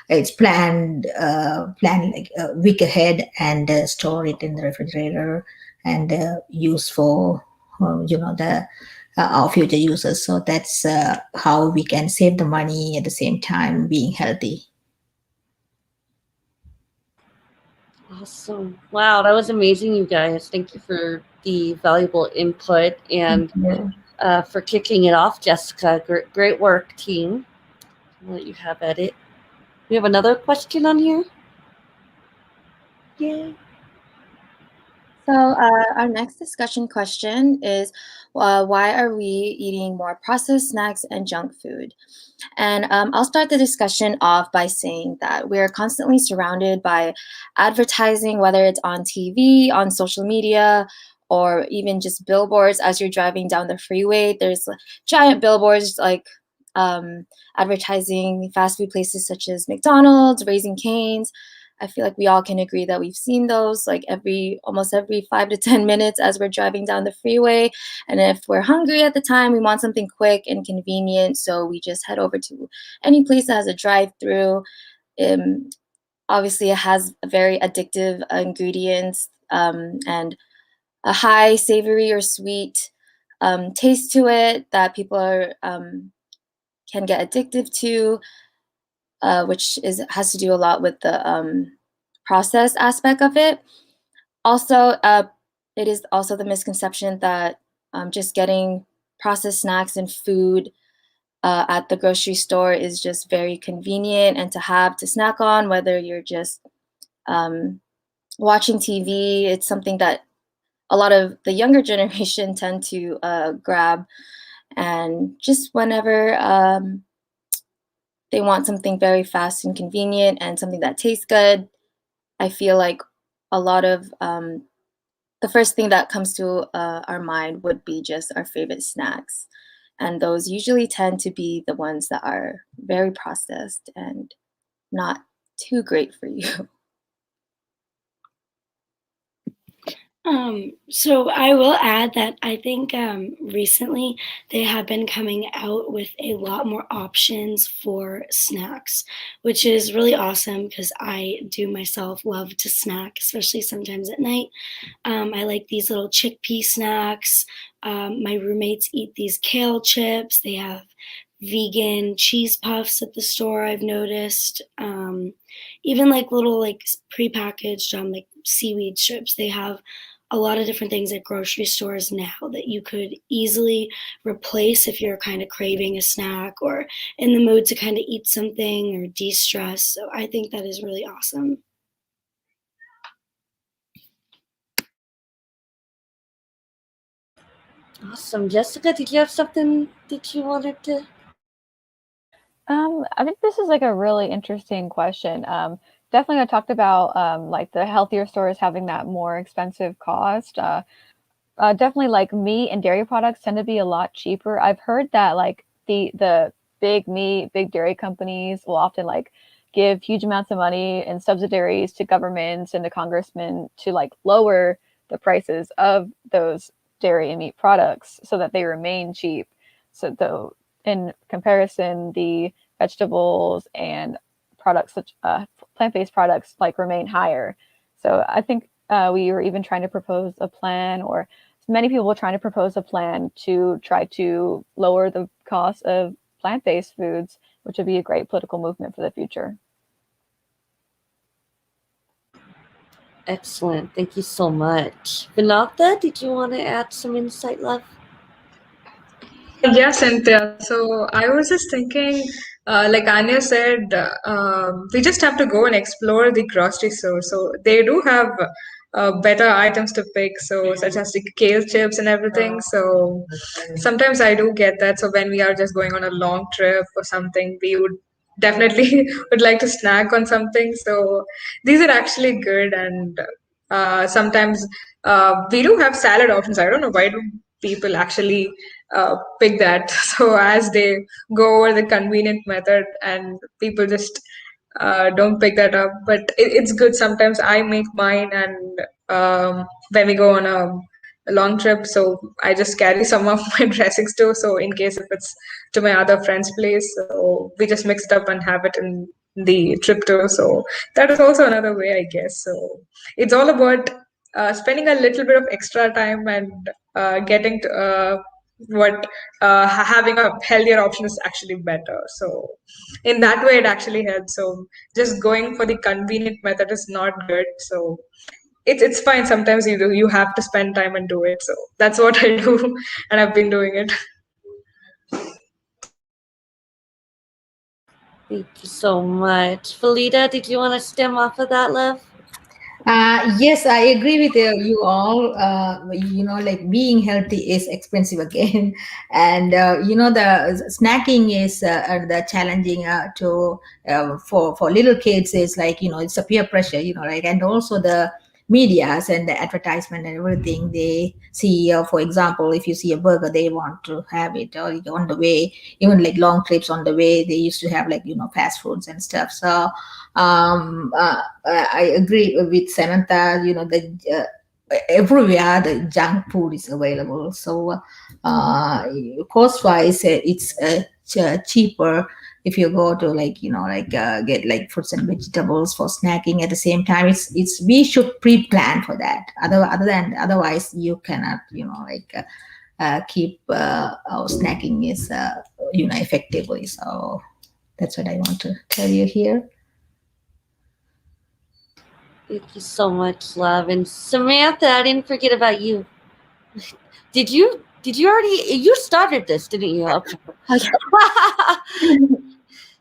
it's planned like a week ahead, and store it in the refrigerator, and use for the our future users. So that's how we can save the money at the same time being healthy. Awesome. Wow, that was amazing, you guys. Thank you for the valuable input, and for kicking it off, Jessica. Great work, team. I'll let you have at it. We have another question on here. Yay. So our next discussion question is, why are we eating more processed snacks and junk food? And I'll start the discussion off by saying that we're constantly surrounded by advertising, whether it's on TV, on social media, or even just billboards. As you're driving down the freeway, there's giant billboards like advertising fast food places such as McDonald's, Raising Cane's, I feel like we all can agree that we've seen those like almost every 5 to 10 minutes as we're driving down the freeway. And if we're hungry at the time, we want something quick and convenient, so we just head over to any place that has a drive-through. Obviously, it has very addictive ingredients and a high savory or sweet taste to it that people can get addictive to, which has to do a lot with the process aspect of it. Also, it is also the misconception that just getting processed snacks and food at the grocery store is just very convenient and to have to snack on, whether you're just watching TV. It's something that a lot of the younger generation tend to grab, and just whenever they want something very fast and convenient and something that tastes good, I feel like a lot of the first thing that comes to our mind would be just our favorite snacks. And those usually tend to be the ones that are very processed and not too great for you. So I will add that I think recently they have been coming out with a lot more options for snacks, which is really awesome because I do myself love to snack, especially sometimes at night. I like these little chickpea snacks. My roommates eat these kale chips. They have vegan cheese puffs at the store, I've noticed. Even like little like prepackaged like seaweed strips. They have a lot of different things at grocery stores now that you could easily replace if you're kind of craving a snack or in the mood to kind of eat something or de-stress. So I think that is really awesome. Awesome. Jessica, did you have something that you wanted to? I think this is like a really interesting question. Definitely I talked about like the healthier stores having that more expensive cost. Definitely like meat and dairy products tend to be a lot cheaper. I've heard that like the big meat, big dairy companies will often like give huge amounts of money and subsidiaries to governments and to congressmen to like lower the prices of those dairy and meat products so that they remain cheap. So though in comparison, the vegetables and products such plant-based products like remain higher. So I think we were even trying to propose a plan, or many people were trying to propose a plan to try to lower the cost of plant-based foods, which would be a great political movement for the future. Excellent. Thank you so much. Vinotha, did you want to add some insight, love? Yeah, Cynthia. So I was just thinking, like Anya said, we just have to go and explore the grocery store. So they do have better items to pick, so such as the kale chips and everything. So sometimes I do get that. So when we are just going on a long trip or something, we would definitely would like to snack on something. So these are actually good, and sometimes we do have salad options. I don't know why do people actually pick that. So as they go over the convenient method, and people just don't pick that up. But it's good. Sometimes I make mine, and when we go on a long trip, so I just carry some of my dressings too. So in case if it's to my other friend's place, so we just mix it up and have it in the trip too. So that is also another way, I guess. So it's all about spending a little bit of extra time and getting to what having a healthier option is actually better. So in that way, it actually helps. So just going for the convenient method is not good. So it's fine. Sometimes you have to spend time and do it. So that's what I do, and I've been doing it. Thank you so much. Felita, did you want to stem off of that, love? Yes, I agree with you all. Like being healthy is expensive again, and the snacking is the challenging for little kids is like it's a peer pressure, right, and also the medias and the advertisement and everything. They see, for example, if you see a burger, they want to have it, or on the way, even like long trips on the way, they used to have like, fast foods and stuff. So I agree with Samantha, everywhere the junk food is available. So cost wise, it's cheaper if you go to get like fruits and vegetables for snacking. At the same time, it's we should pre-plan for that. Otherwise you cannot keep our snacking is effectively. So that's what I want to tell you here. Thank you so much, love. And Samantha, I didn't forget about you. Did you already? You started this, didn't you? Okay.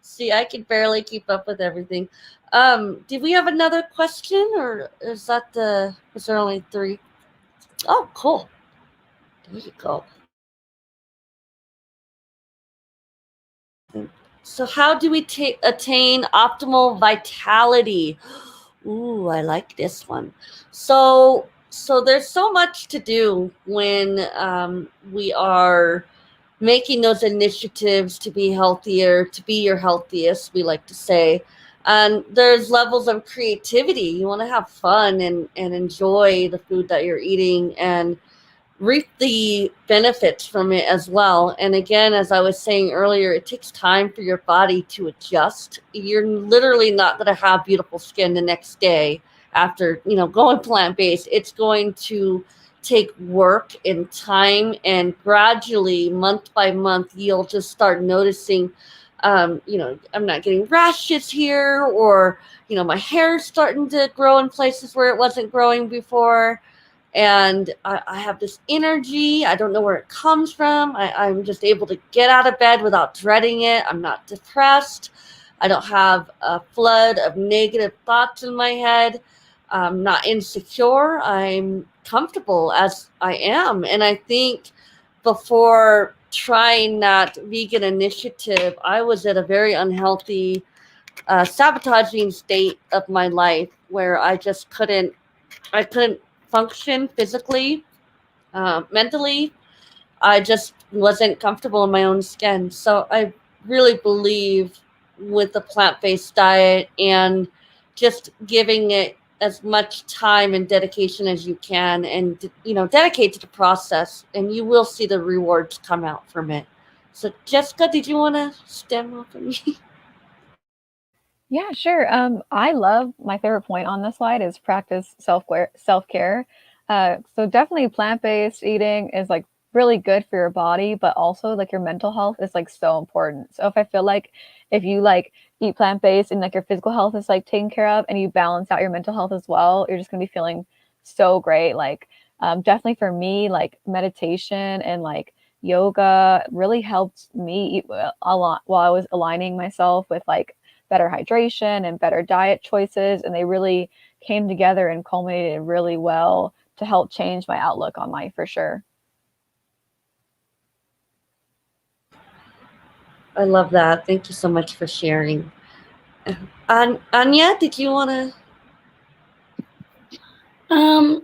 See, I can barely keep up with everything. Did we have another question, or is that was there only 3? Oh, cool. There you go. So how do we attain optimal vitality? Ooh, I like this one. So there's so much to do when we are making those initiatives to be healthier, to be your healthiest, we like to say. And there's levels of creativity. You want to have fun and enjoy the food that you're eating and reap the benefits from it as well. And again, as I was saying earlier, it takes time for your body to adjust. You're literally not going to have beautiful skin the next day after, going plant-based. It's going to take work and time, and gradually, month by month, you'll just start noticing, I'm not getting rashes here, or, my hair's starting to grow in places where it wasn't growing before. And I have this energy. I don't know where it comes from. I'm just able to get out of bed without dreading it. I'm not depressed. I don't have a flood of negative thoughts in my head. I'm not insecure. I'm comfortable as I am. And I think before trying that vegan initiative, I was at a very unhealthy, sabotaging state of my life where I just couldn't function physically, mentally. I just wasn't comfortable in my own skin. So I really believe with the plant-based diet and just giving it as much time and dedication as you can, and dedicate to the process, and you will see the rewards come out from it. So Jessica, did you want to stem off of me? Yeah, sure. I love, my favorite point on this slide is practice self-care. So definitely plant-based eating is like really good for your body, but also like your mental health is like so important. So if you like eat plant-based and like your physical health is like taken care of, and you balance out your mental health as well, you're just gonna be feeling so great. Like definitely for me, like meditation and like yoga really helped me eat a lot while I was aligning myself with like better hydration and better diet choices. And they really came together and culminated really well to help change my outlook on life for sure. I love that. Thank you so much for sharing. Anya, did you want to?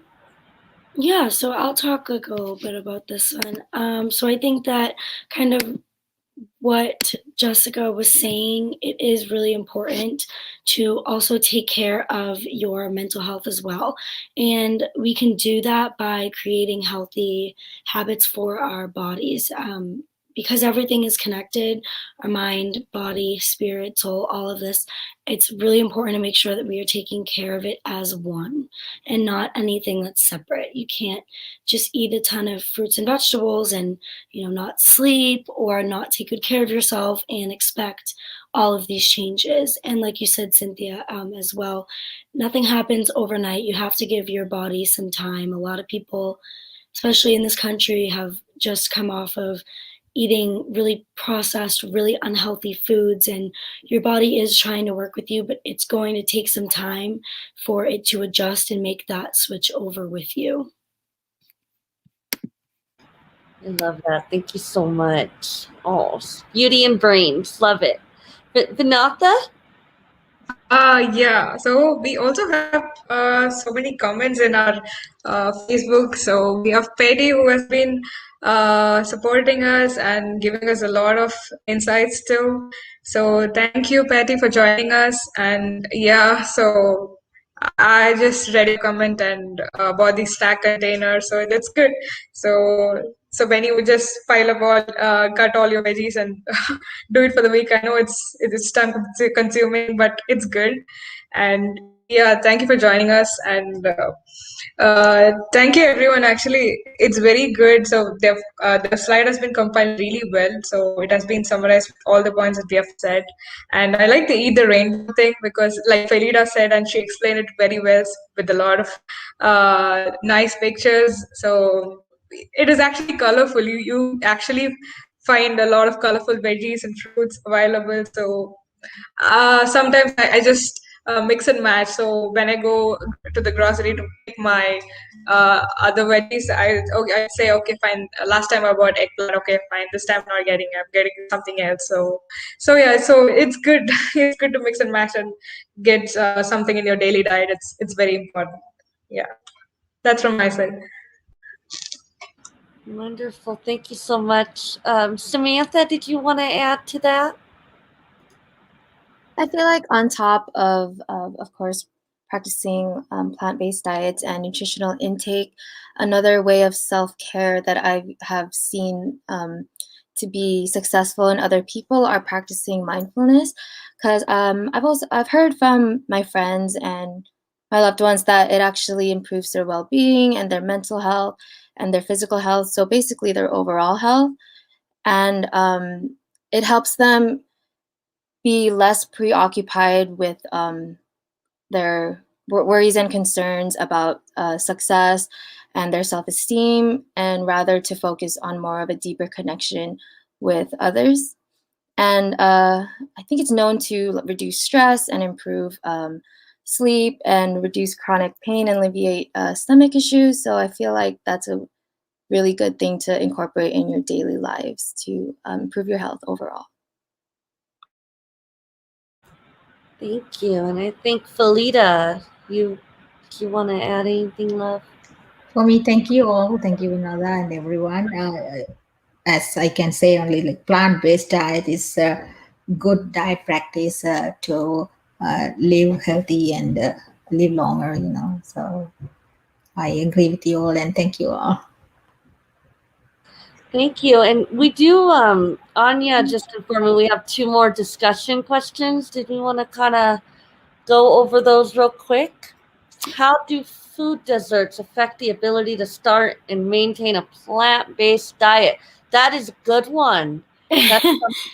Yeah, so I'll talk like a little bit about this one. So I think that kind of what Jessica was saying, it is really important to also take care of your mental health as well. And we can do that by creating healthy habits for our bodies. Because everything is connected, our mind, body, spirit, soul, all of this, it's really important to make sure that we are taking care of it as one and not anything that's separate. You can't just eat a ton of fruits and vegetables and not sleep or not take good care of yourself and expect all of these changes. And like you said, Cynthia, as well, nothing happens overnight. You have to give your body some time. A lot of people, especially in this country, have just come off of eating really processed, really unhealthy foods, and your body is trying to work with you, but it's going to take some time for it to adjust and make that switch over with you. I love that. Thank you so much. Oh, beauty and brains. Love it. Vinotha? Yeah, so we also have so many comments in our Facebook. So we have Petty who has been supporting us and giving us a lot of insights too. So thank you, Patty, for joining us. And yeah, so I just read your comment and bought the stack container, so that's good. So when you just pile up all, cut all your veggies and do it for the week. I know it's time consuming, but it's good. And yeah, thank you for joining us, and thank you everyone. Actually, it's very good. So the slide has been compiled really well. So it has been summarized with all the points that we have said. And I like the eat the rainbow thing because, like Felita said, and she explained it very well with a lot of nice pictures. So it is actually colorful. You actually find a lot of colorful veggies and fruits available. So sometimes I just mix and match. So when I go to the grocery to pick my other veggies, I say, okay, fine. Last time I bought eggplant. Okay, fine. This time I'm getting something else. So yeah. So it's good. It's good to mix and match and get something in your daily diet. It's very important. Yeah, that's from my side. Wonderful. Thank you so much. Samantha, did you want to add to that? I feel like on top of course, practicing plant-based diets and nutritional intake, another way of self-care that I have seen to be successful in other people are practicing mindfulness. Because I've heard from my friends and my loved ones that it actually improves their well-being and their mental health and their physical health. So basically, their overall health, and it helps them be less preoccupied with their worries and concerns about success and their self-esteem, and rather to focus on more of a deeper connection with others. And I think it's known to reduce stress and improve sleep and reduce chronic pain and alleviate stomach issues. So I feel like that's a really good thing to incorporate in your daily lives to improve your health overall. Thank you. And I think Felita, you want to add anything, love? For me, thank you all. Thank you, Vinotha, and everyone. As I can say, only like plant-based diet is a good diet practice to live healthy and live longer. So I agree with you all, and thank you all. Thank you. And we do, Anya just informed me we have 2 more discussion questions. Did we want to kind of go over those real quick? How do food deserts affect the ability to start and maintain a plant-based diet? That is a good one.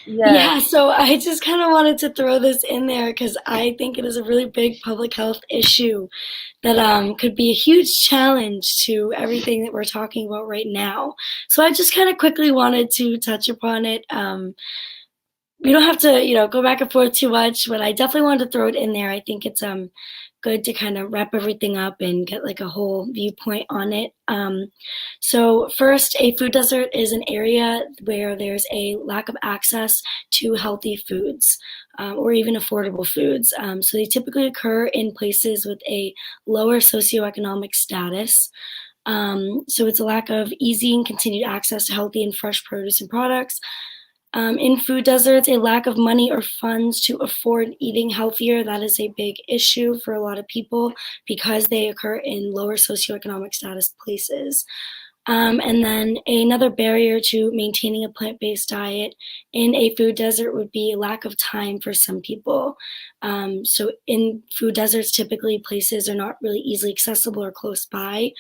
Yeah, so I just kind of wanted to throw this in there because I think it is a really big public health issue that could be a huge challenge to everything that we're talking about right now. So I just kind of quickly wanted to touch upon it. We don't have to, go back and forth too much, but I definitely wanted to throw it in there. I think it's good to kind of wrap everything up and get like a whole viewpoint on it. So first, a food desert is an area where there's a lack of access to healthy foods or even affordable foods. So they typically occur in places with a lower socioeconomic status. So it's a lack of easy and continued access to healthy and fresh produce and products. In food deserts, a lack of money or funds to afford eating healthier, that is a big issue for a lot of people because they occur in lower socioeconomic status places. And then another barrier to maintaining a plant-based diet in a food desert would be a lack of time for some people. So in food deserts, typically places are not really easily accessible or close by.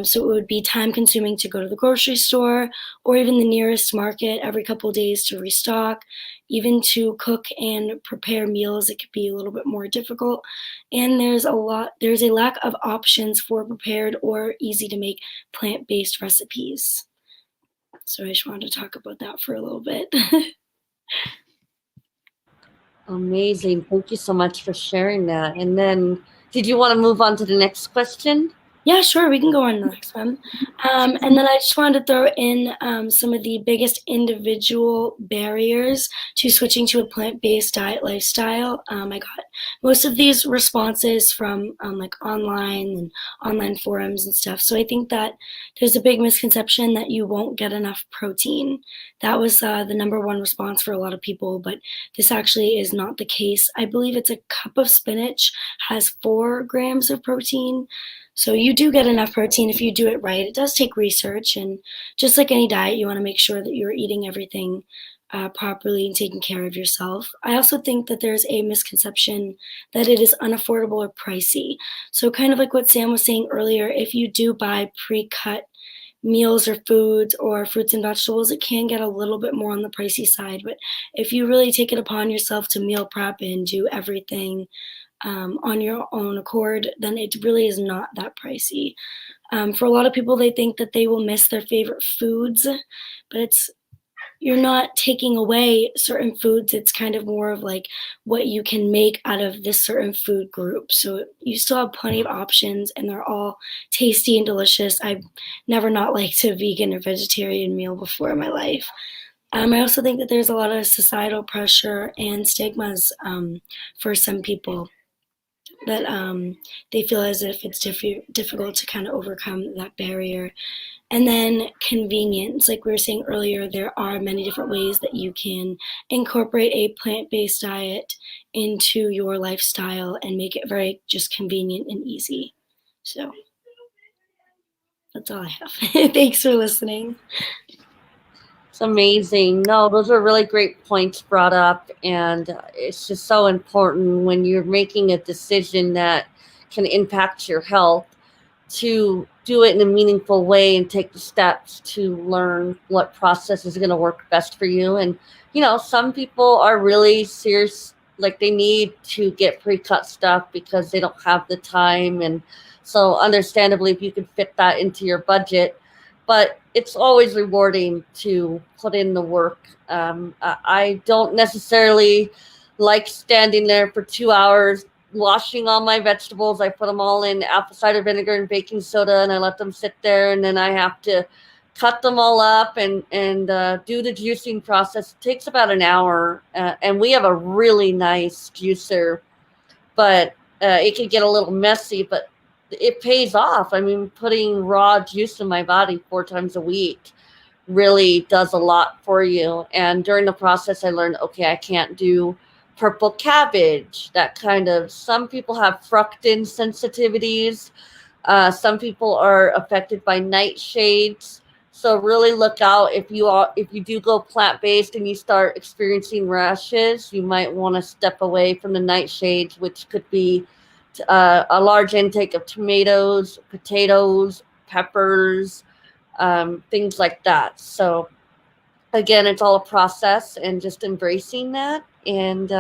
So it would be time consuming to go to the grocery store or even the nearest market every couple of days to restock. Even to cook and prepare meals, it could be a little bit more difficult. And there's a lack of options for prepared or easy to make plant-based recipes. So I just wanted to talk about that for a little bit. Amazing. Thank you so much for sharing that. And then, did you want to move on to the next question? Yeah, sure. We can go on to the next one. And then I just wanted to throw in some of the biggest individual barriers to switching to a plant-based diet lifestyle. I got most of these responses from like online forums and stuff. So I think that there's a big misconception that you won't get enough protein. That was the number one response for a lot of people, but this actually is not the case. I believe it's a cup of spinach has 4 grams of protein. So you do get enough protein if you do it right. It does take research, and just like any diet, you want to make sure that you're eating everything properly and taking care of yourself. I also think that there's a misconception that it is unaffordable or pricey. So kind of like what Sam was saying earlier, if you do buy pre-cut meals or foods or fruits and vegetables, it can get a little bit more on the pricey side. But if you really take it upon yourself to meal prep and do everything on your own accord, then it really is not that pricey. For a lot of people, they think that they will miss their favorite foods, but you're not taking away certain foods. It's kind of more of like what you can make out of this certain food group. So you still have plenty of options, and they're all tasty and delicious. I've never not liked a vegan or vegetarian meal before in my life. I also think that there's a lot of societal pressure and stigmas for some people that they feel as if it's difficult to kind of overcome that barrier. And then convenience, like we were saying earlier, there are many different ways that you can incorporate a plant-based diet into your lifestyle and make it very just convenient and easy. So that's all I have. Thanks for listening. It's amazing. No, those are really great points brought up. And it's just so important when you're making a decision that can impact your health to do it in a meaningful way and take the steps to learn what process is going to work best for you. And, some people are really serious, like they need to get pre-cut stuff because they don't have the time. And so understandably, if you could fit that into your budget, but it's always rewarding to put in the work. I don't necessarily like standing there for 2 hours washing all my vegetables. I put them all in apple cider vinegar and baking soda, and I let them sit there, and then I have to cut them all up and do the juicing process. It takes about an hour, and we have a really nice juicer, but it can get a little messy, but it pays off. I mean, putting raw juice in my body 4 times a week really does a lot for you. And during the process, I learned, okay, I can't do purple cabbage, that kind of. Some people have fructan sensitivities. Some people are affected by nightshades. So really look out if you do go plant-based and you start experiencing rashes, you might want to step away from the nightshades, which could be a large intake of tomatoes, potatoes, peppers, things like that. So again, it's all a process, and just embracing that and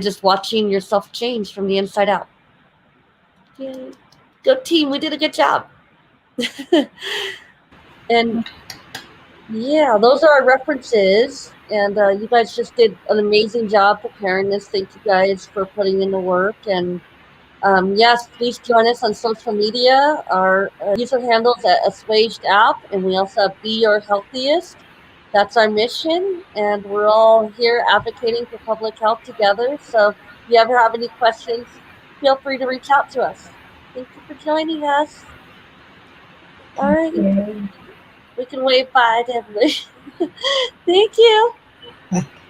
just watching yourself change from the inside out. Yay. Go team, we did a good job. And yeah, those are our references, and you guys just did an amazing job preparing this. Thank you guys for putting in the work. And yes, please join us on social media. Our user handles at Assuaged app, and we also have Be Your Healthiest. That's our mission, and we're all here advocating for public health together. So if you ever have any questions, feel free to reach out to us. Thank you for joining us. All right. We can wave bye to everybody. Thank you.